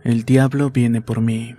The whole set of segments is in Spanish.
El diablo viene por mí.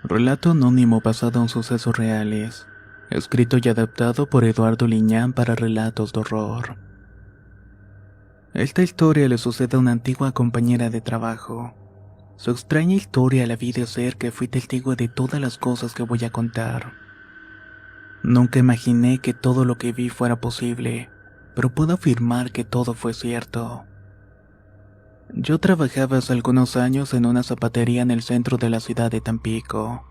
Relato anónimo basado en sucesos reales. Escrito y adaptado por Eduardo Liñán para relatos de horror. Esta historia le sucede a una antigua compañera de trabajo. Su extraña historia la vi de cerca y fui testigo de todas las cosas que voy a contar. Nunca imaginé que todo lo que vi fuera posible, pero puedo afirmar que todo fue cierto. Yo trabajaba hace algunos años en una zapatería en el centro de la ciudad de Tampico.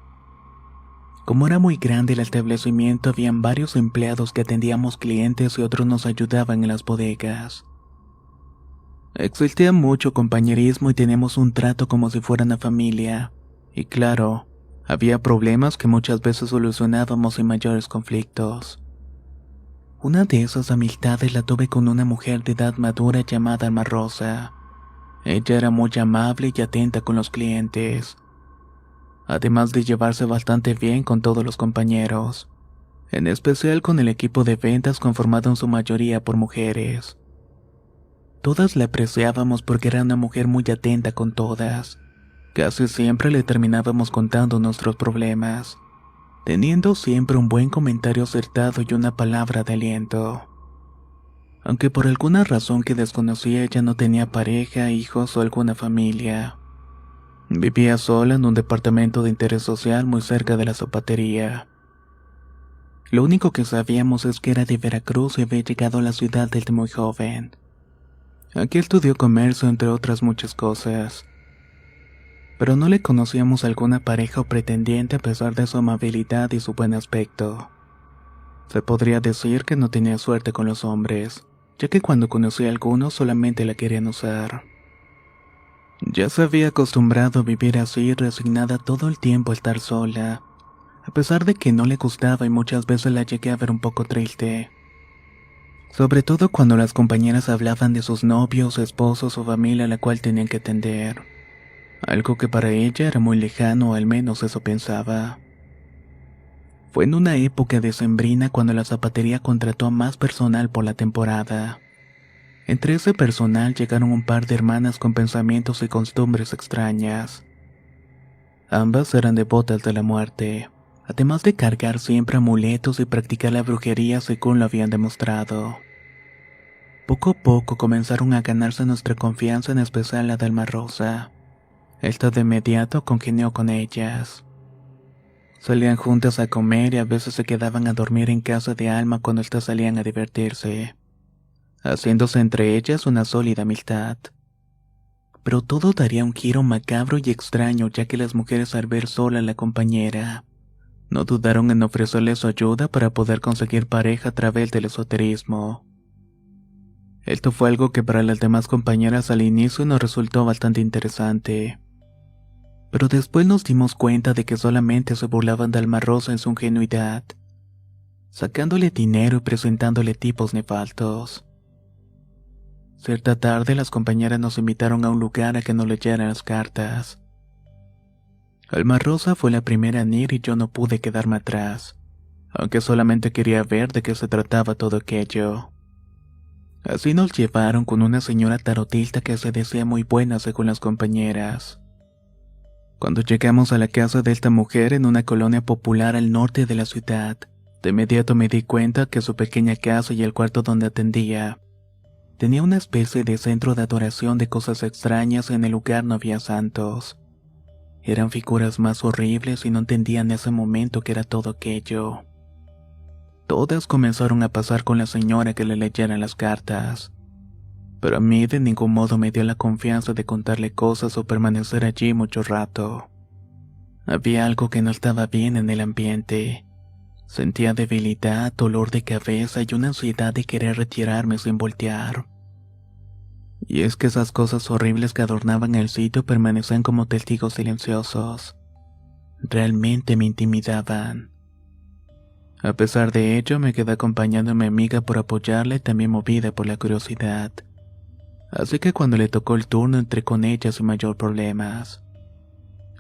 Como era muy grande el establecimiento, habían varios empleados que atendíamos clientes y otros nos ayudaban en las bodegas. Existía mucho compañerismo y teníamos un trato como si fuera una familia. Y claro, había problemas que muchas veces solucionábamos sin mayores conflictos. Una de esas amistades la tuve con una mujer de edad madura llamada Alma Rosa. Ella era muy amable y atenta con los clientes, además de llevarse bastante bien con todos los compañeros, en especial con el equipo de ventas conformado en su mayoría por mujeres. Todas la apreciábamos porque era una mujer muy atenta con todas. Casi siempre le terminábamos contando nuestros problemas, teniendo siempre un buen comentario acertado y una palabra de aliento. Aunque por alguna razón que desconocía ella no tenía pareja, hijos o alguna familia. Vivía sola en un departamento de interés social muy cerca de la zapatería. Lo único que sabíamos es que era de Veracruz y había llegado a la ciudad desde muy joven. Aquí estudió comercio entre otras muchas cosas. Pero no le conocíamos alguna pareja o pretendiente a pesar de su amabilidad y su buen aspecto. Se podría decir que no tenía suerte con los hombres, ya que cuando conocía a algunos solamente la querían usar. Ya se había acostumbrado a vivir así, resignada todo el tiempo a estar sola, a pesar de que no le gustaba y muchas veces la llegué a ver un poco triste. Sobre todo cuando las compañeras hablaban de sus novios, esposos o familia a la cual tenían que atender. Algo que para ella era muy lejano, o al menos eso pensaba. Fue en una época decembrina cuando la zapatería contrató a más personal por la temporada. Entre ese personal llegaron un par de hermanas con pensamientos y costumbres extrañas. Ambas eran devotas de la muerte, además de cargar siempre amuletos y practicar la brujería según lo habían demostrado. Poco a poco comenzaron a ganarse nuestra confianza, en especial la de Alma Rosa. Esta de inmediato congenió con ellas. Salían juntas a comer y a veces se quedaban a dormir en casa de Alma cuando éstas salían a divertirse, haciéndose entre ellas una sólida amistad. Pero todo daría un giro macabro y extraño, ya que las mujeres, al ver sola a la compañera, no dudaron en ofrecerle su ayuda para poder conseguir pareja a través del esoterismo. Esto fue algo que para las demás compañeras al inicio nos resultó bastante interesante. Pero después nos dimos cuenta de que solamente se burlaban de Alma Rosa en su ingenuidad, sacándole dinero y presentándole tipos nefastos. Cierta tarde las compañeras nos invitaron a un lugar a que nos leyeran las cartas. Alma Rosa fue la primera en ir y yo no pude quedarme atrás, aunque solamente quería ver de qué se trataba todo aquello. Así nos llevaron con una señora tarotista que se decía muy buena según las compañeras. Cuando llegamos a la casa de esta mujer en una colonia popular al norte de la ciudad, de inmediato me di cuenta que su pequeña casa y el cuarto donde atendía tenía una especie de centro de adoración de cosas extrañas y en el lugar no había santos. Eran figuras más horribles y no entendía en ese momento qué era todo aquello. Todas comenzaron a pasar con la señora que le leyeran las cartas, pero a mí de ningún modo me dio la confianza de contarle cosas o permanecer allí mucho rato. Había algo que no estaba bien en el ambiente. Sentía debilidad, dolor de cabeza y una ansiedad de querer retirarme sin voltear. Y es que esas cosas horribles que adornaban el sitio permanecían como testigos silenciosos. Realmente me intimidaban. A pesar de ello, me quedé acompañando a mi amiga por apoyarla y también movida por la curiosidad. Así que cuando le tocó el turno entré con ella sin mayor problemas.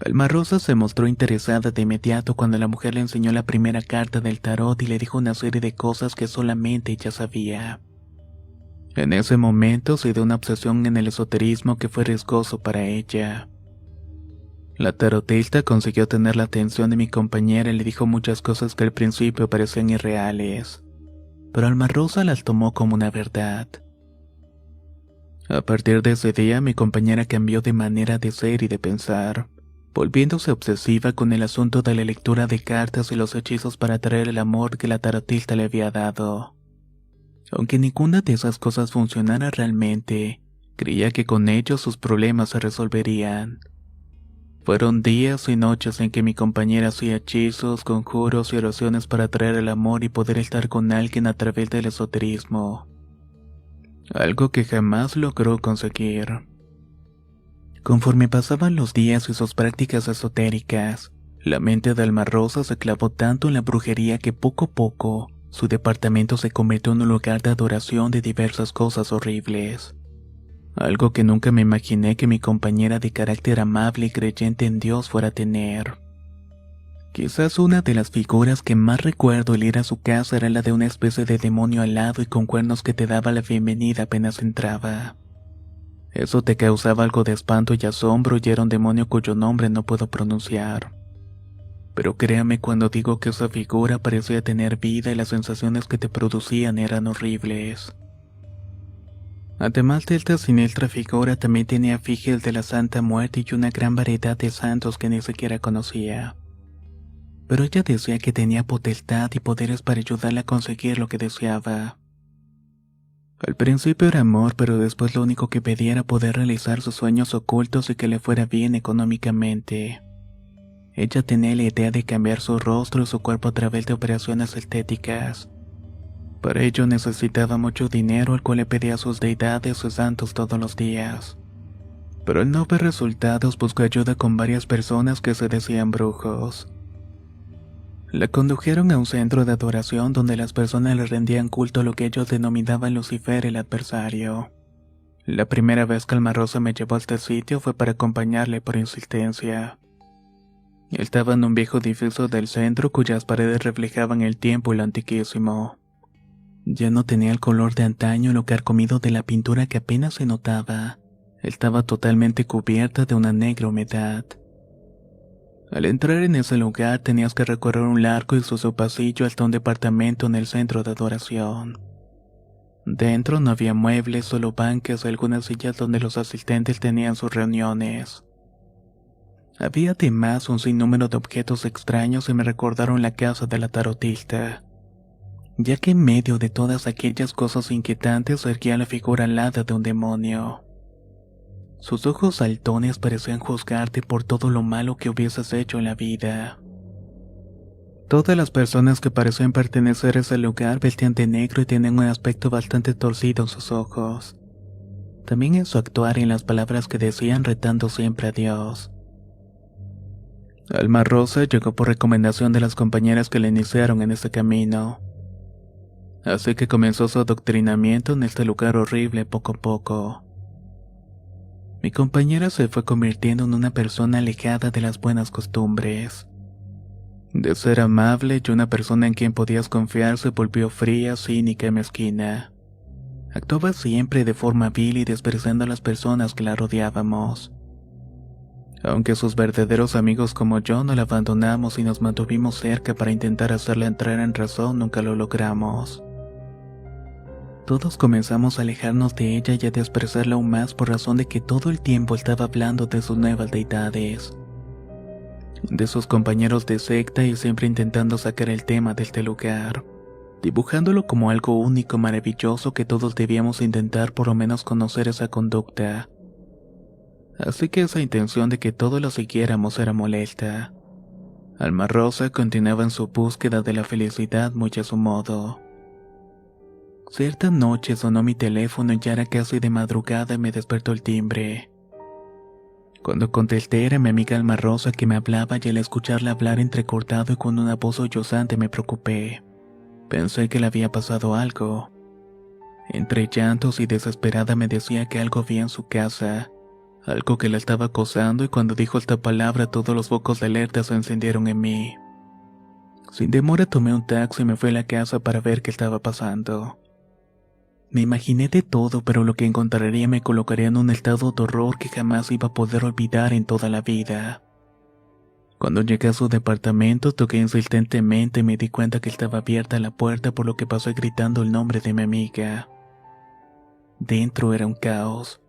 Alma Rosa se mostró interesada de inmediato cuando la mujer le enseñó la primera carta del tarot y le dijo una serie de cosas que solamente ella sabía. En ese momento se dio una obsesión en el esoterismo que fue riesgoso para ella. La tarotista consiguió tener la atención de mi compañera y le dijo muchas cosas que al principio parecían irreales, pero Alma Rosa las tomó como una verdad. A partir de ese día, mi compañera cambió de manera de ser y de pensar, volviéndose obsesiva con el asunto de la lectura de cartas y los hechizos para atraer el amor que la tarotista le había dado. Aunque ninguna de esas cosas funcionara realmente, creía que con ellos sus problemas se resolverían. Fueron días y noches en que mi compañera hacía hechizos, conjuros y oraciones para atraer el amor y poder estar con alguien a través del esoterismo. Algo que jamás logró conseguir. Conforme pasaban los días y sus prácticas esotéricas, la mente de Alma Rosa se clavó tanto en la brujería que poco a poco, su departamento se convirtió en un lugar de adoración de diversas cosas horribles. Algo que nunca me imaginé que mi compañera de carácter amable y creyente en Dios fuera a tener. Quizás una de las figuras que más recuerdo al ir a su casa era la de una especie de demonio alado y con cuernos que te daba la bienvenida apenas entraba. Eso te causaba algo de espanto y asombro y era un demonio cuyo nombre no puedo pronunciar. Pero créame cuando digo que esa figura parecía tener vida y las sensaciones que te producían eran horribles. Además de esta siniestra figura también tenía fijes de la Santa Muerte y una gran variedad de santos que ni siquiera conocía. Pero ella decía que tenía potestad y poderes para ayudarla a conseguir lo que deseaba. Al principio era amor, pero después lo único que pedía era poder realizar sus sueños ocultos y que le fuera bien económicamente. Ella tenía la idea de cambiar su rostro y su cuerpo a través de operaciones estéticas. Para ello necesitaba mucho dinero, al cual le pedía a sus deidades o santos todos los días. Pero al no ver resultados buscó ayuda con varias personas que se decían brujos. La condujeron a un centro de adoración donde las personas le rendían culto a lo que ellos denominaban Lucifer, el adversario. La primera vez que Alma Rosa me llevó a este sitio fue para acompañarle por insistencia. Estaba en un viejo edificio del centro cuyas paredes reflejaban el tiempo y lo antiquísimo. Ya no tenía el color de antaño, lo carcomido de la pintura que apenas se notaba. Estaba totalmente cubierta de una negra humedad. Al entrar en ese lugar tenías que recorrer un largo y sucio pasillo hasta un departamento en el centro de adoración. Dentro no había muebles, solo bancas y algunas sillas donde los asistentes tenían sus reuniones. Había además un sinnúmero de objetos extraños y me recordaron la casa de la tarotista, ya que en medio de todas aquellas cosas inquietantes erguía la figura alada de un demonio. Sus ojos saltones parecían juzgarte por todo lo malo que hubieses hecho en la vida. Todas las personas que parecían pertenecer a ese lugar vestían de negro y tenían un aspecto bastante torcido en sus ojos. También en su actuar y en las palabras que decían retando siempre a Dios. Alma Rosa llegó por recomendación de las compañeras que le iniciaron en este camino. Así que comenzó su adoctrinamiento en este lugar horrible poco a poco. Mi compañera se fue convirtiendo en una persona alejada de las buenas costumbres. De ser amable y una persona en quien podías confiar se volvió fría, cínica y mezquina. Actuaba siempre de forma vil y despreciando a las personas que la rodeábamos. Aunque sus verdaderos amigos como yo no la abandonamos y nos mantuvimos cerca para intentar hacerla entrar en razón, nunca lo logramos. Todos comenzamos a alejarnos de ella y a despreciarla aún más por razón de que todo el tiempo estaba hablando de sus nuevas deidades, de sus compañeros de secta y siempre intentando sacar el tema de este lugar, dibujándolo como algo único, maravilloso que todos debíamos intentar por lo menos conocer esa conducta. Así que esa intención de que todos lo siguiéramos era molesta. Alma Rosa continuaba en su búsqueda de la felicidad muy a su modo. Cierta noche sonó mi teléfono y ya era casi de madrugada y me despertó el timbre. Cuando contesté era mi amiga Alma Rosa que me hablaba y al escucharla hablar entrecortado y con una voz sollozante me preocupé. Pensé que le había pasado algo. Entre llantos y desesperada me decía que algo había en su casa, algo que la estaba acosando, y cuando dijo esta palabra todos los focos de alerta se encendieron en mí. Sin demora tomé un taxi y me fui a la casa para ver qué estaba pasando. Me imaginé de todo, pero lo que encontraría me colocaría en un estado de horror que jamás iba a poder olvidar en toda la vida. Cuando llegué a su departamento, toqué insistentemente y me di cuenta que estaba abierta la puerta, por lo que pasé gritando el nombre de mi amiga. Dentro era un caos.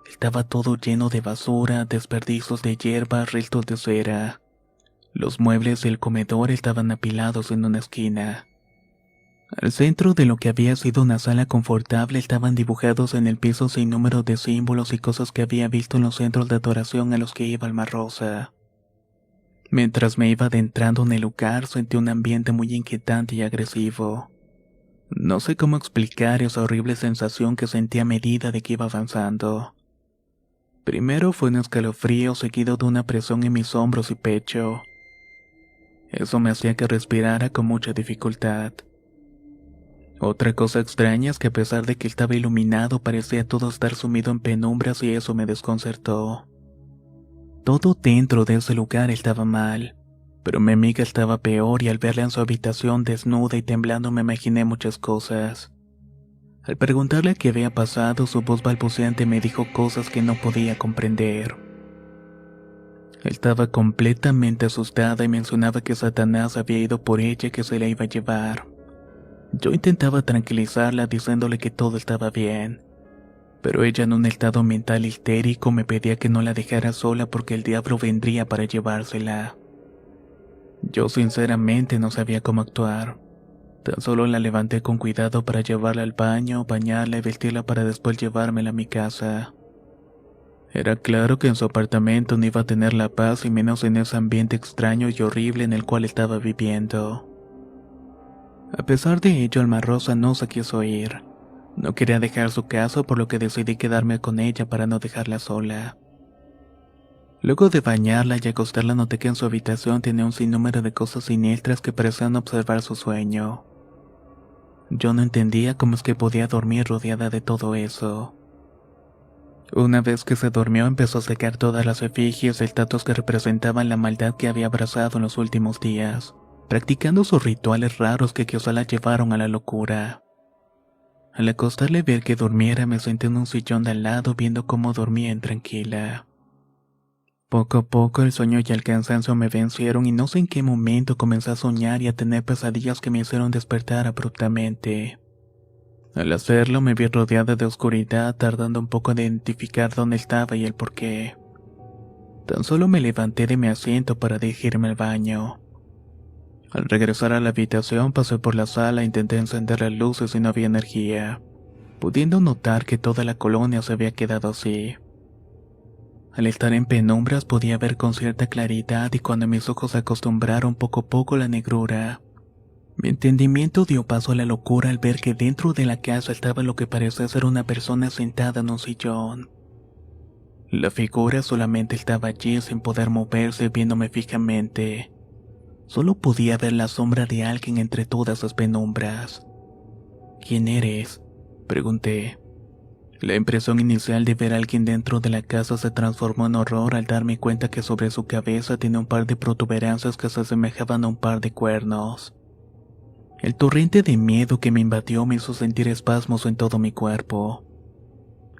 Estaba todo lleno de basura, desperdicios de hierba, restos de cera. Los muebles del comedor estaban apilados en una esquina. Al centro de lo que había sido una sala confortable estaban dibujados en el piso sin número de símbolos y cosas que había visto en los centros de adoración a los que iba Alma Rosa. Mientras me iba adentrando en el lugar, sentí un ambiente muy inquietante y agresivo. No sé cómo explicar esa horrible sensación que sentí a medida de que iba avanzando. Primero fue un escalofrío seguido de una presión en mis hombros y pecho. Eso me hacía que respirara con mucha dificultad. Otra cosa extraña es que a pesar de que estaba iluminado parecía todo estar sumido en penumbras y eso me desconcertó. Todo dentro de ese lugar estaba mal, pero mi amiga estaba peor y al verla en su habitación desnuda y temblando me imaginé muchas cosas. Al preguntarle qué había pasado, su voz balbuceante me dijo cosas que no podía comprender. Estaba completamente asustada y mencionaba que Satanás había ido por ella y que se la iba a llevar. Yo intentaba tranquilizarla diciéndole que todo estaba bien, pero ella en un estado mental histérico me pedía que no la dejara sola porque el diablo vendría para llevársela. Yo sinceramente no sabía cómo actuar. Tan solo la levanté con cuidado para llevarla al baño, bañarla y vestirla para después llevármela a mi casa. Era claro que en su apartamento no iba a tener la paz y menos en ese ambiente extraño y horrible en el cual estaba viviendo. A pesar de ello, Alma Rosa no se quiso ir. No quería dejar su casa, por lo que decidí quedarme con ella para no dejarla sola. Luego de bañarla y acostarla noté que en su habitación tenía un sinnúmero de cosas siniestras que parecían observar su sueño. Yo no entendía cómo es que podía dormir rodeada de todo eso. Una vez que se durmió empezó a sacar todas las efigies y estatuas que representaban la maldad que había abrazado en los últimos días, practicando sus rituales raros que quizá la llevaron a la locura. Al acostarle y ver que durmiera me senté en un sillón de al lado viendo cómo dormía intranquila. Poco a poco el sueño y el cansancio me vencieron y no sé en qué momento comencé a soñar y a tener pesadillas que me hicieron despertar abruptamente. Al hacerlo me vi rodeada de oscuridad, tardando un poco en identificar dónde estaba y el porqué. Tan solo me levanté de mi asiento para dirigirme al baño. Al regresar a la habitación pasé por la sala e intenté encender las luces y no había energía, pudiendo notar que toda la colonia se había quedado así. Al estar en penumbras podía ver con cierta claridad y cuando mis ojos se acostumbraron poco a poco a la negrura, mi entendimiento dio paso a la locura al ver que dentro de la casa estaba lo que parecía ser una persona sentada en un sillón. La figura solamente estaba allí sin poder moverse viéndome fijamente. Solo podía ver la sombra de alguien entre todas las penumbras. ¿Quién eres?, pregunté. La impresión inicial de ver a alguien dentro de la casa se transformó en horror al darme cuenta que sobre su cabeza tenía un par de protuberancias que se asemejaban a un par de cuernos. El torrente de miedo que me invadió me hizo sentir espasmos en todo mi cuerpo,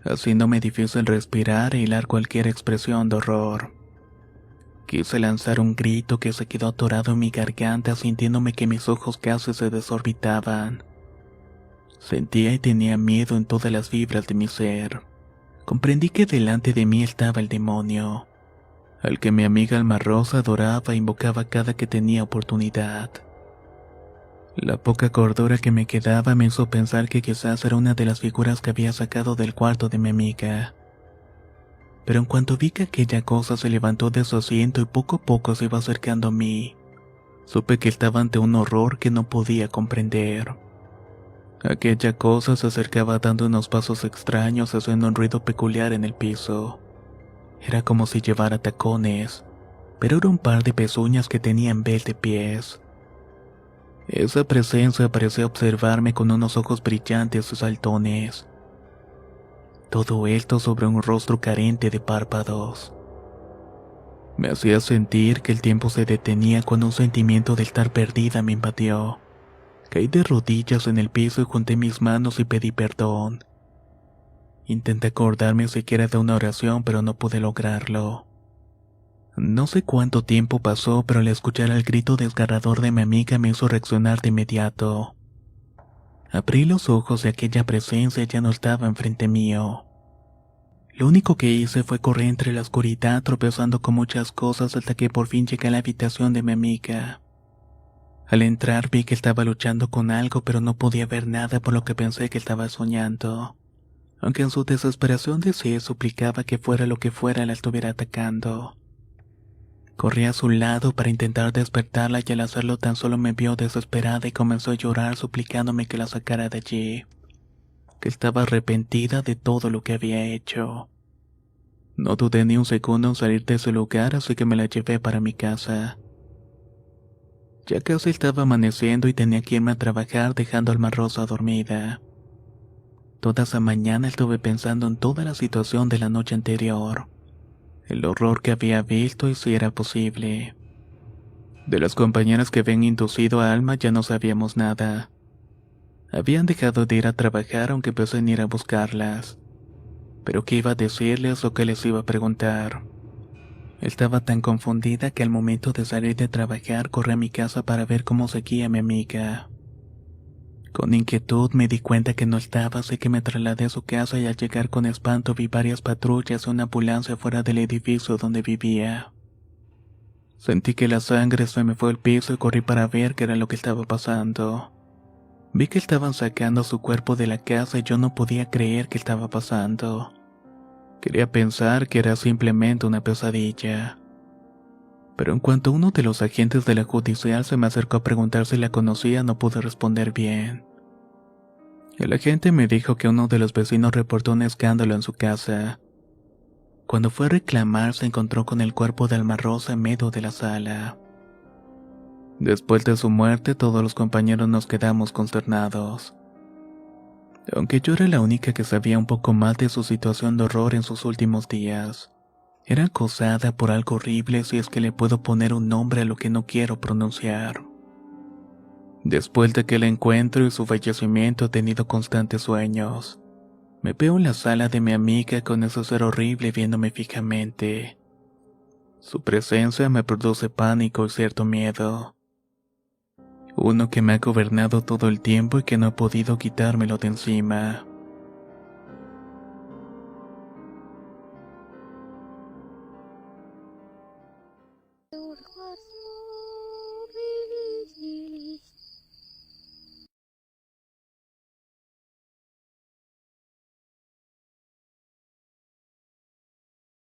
haciéndome difícil respirar e hilar cualquier expresión de horror. Quise lanzar un grito que se quedó atorado en mi garganta, sintiéndome que mis ojos casi se desorbitaban. Sentía y tenía miedo en todas las fibras de mi ser. Comprendí que delante de mí estaba el demonio, al que mi amiga Alma Rosa adoraba e invocaba cada que tenía oportunidad. La poca cordura que me quedaba me hizo pensar que quizás era una de las figuras que había sacado del cuarto de mi amiga. Pero en cuanto vi que aquella cosa se levantó de su asiento y poco a poco se iba acercando a mí, supe que estaba ante un horror que no podía comprender. Aquella cosa se acercaba dando unos pasos extraños, haciendo un ruido peculiar en el piso. Era como si llevara tacones, pero era un par de pezuñas que tenía en vez de pies. Esa presencia parecía observarme con unos ojos brillantes y saltones. Todo esto sobre un rostro carente de párpados. Me hacía sentir que el tiempo se detenía cuando un sentimiento de estar perdida me invadió. Caí de rodillas en el piso y junté mis manos y pedí perdón. Intenté acordarme siquiera de una oración, pero no pude lograrlo. No sé cuánto tiempo pasó, pero al escuchar el grito desgarrador de mi amiga me hizo reaccionar de inmediato. Abrí los ojos y aquella presencia ya no estaba enfrente mío. Lo único que hice fue correr entre la oscuridad tropezando con muchas cosas hasta que por fin llegué a la habitación de mi amiga. Al entrar vi que estaba luchando con algo pero no podía ver nada por lo que pensé que estaba soñando. Aunque en su desesperación deseé suplicaba que fuera lo que fuera la estuviera atacando. Corrí a su lado para intentar despertarla y al hacerlo tan solo me vio desesperada y comenzó a llorar suplicándome que la sacara de allí, que estaba arrepentida de todo lo que había hecho. No dudé ni un segundo en salir de ese lugar, así que me la llevé para mi casa. Ya casi estaba amaneciendo y tenía que irme a trabajar dejando a Alma Rosa dormida. Toda esa mañana estuve pensando en toda la situación de la noche anterior, el horror que había visto y si era posible. De las compañeras que habían inducido a Alma ya no sabíamos nada. Habían dejado de ir a trabajar aunque pensé en ir a buscarlas. Pero qué iba a decirles o qué les iba a preguntar. Estaba tan confundida que al momento de salir de trabajar corrí a mi casa para ver cómo seguía mi amiga. Con inquietud me di cuenta que no estaba, así que me trasladé a su casa y al llegar con espanto vi varias patrullas y una ambulancia fuera del edificio donde vivía. Sentí que la sangre se me fue al piso y corrí para ver qué era lo que estaba pasando. Vi que estaban sacando su cuerpo de la casa y yo no podía creer que estaba pasando. Quería pensar que era simplemente una pesadilla. Pero en cuanto uno de los agentes de la judicial se me acercó a preguntar si la conocía, no pude responder bien. El agente me dijo que uno de los vecinos reportó un escándalo en su casa. Cuando fue a reclamar, se encontró con el cuerpo de Alma Rosa en medio de la sala. Después de su muerte, todos los compañeros nos quedamos consternados. Aunque yo era la única que sabía un poco más de su situación de horror en sus últimos días. Era acosada por algo horrible si es que le puedo poner un nombre a lo que no quiero pronunciar. Después de aquel encuentro y su fallecimiento he tenido constantes sueños. Me veo en la sala de mi amiga con ese ser horrible viéndome fijamente. Su presencia me produce pánico y cierto miedo. Uno que me ha gobernado todo el tiempo y que no he podido quitármelo de encima.